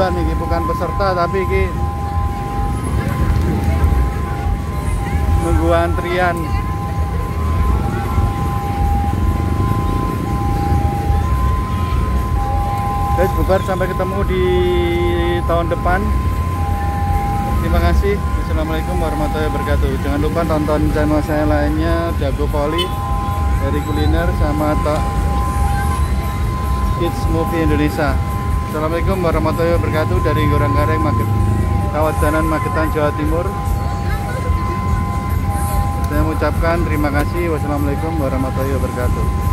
bulan ini bukan peserta tapi ini nunggu antrian. Guys, bubar, sampai ketemu di tahun depan. Terima kasih. Assalamualaikum warahmatullahi wabarakatuh. Jangan lupa tonton channel saya lainnya, Jago Poli dari kuliner sama Kids Movie Indonesia. Assalamualaikum warahmatullahi wabarakatuh dari Goranggareng, Kawasan Magetan, Jawa Timur. Saya mengucapkan terima kasih. Wassalamualaikum warahmatullahi wabarakatuh.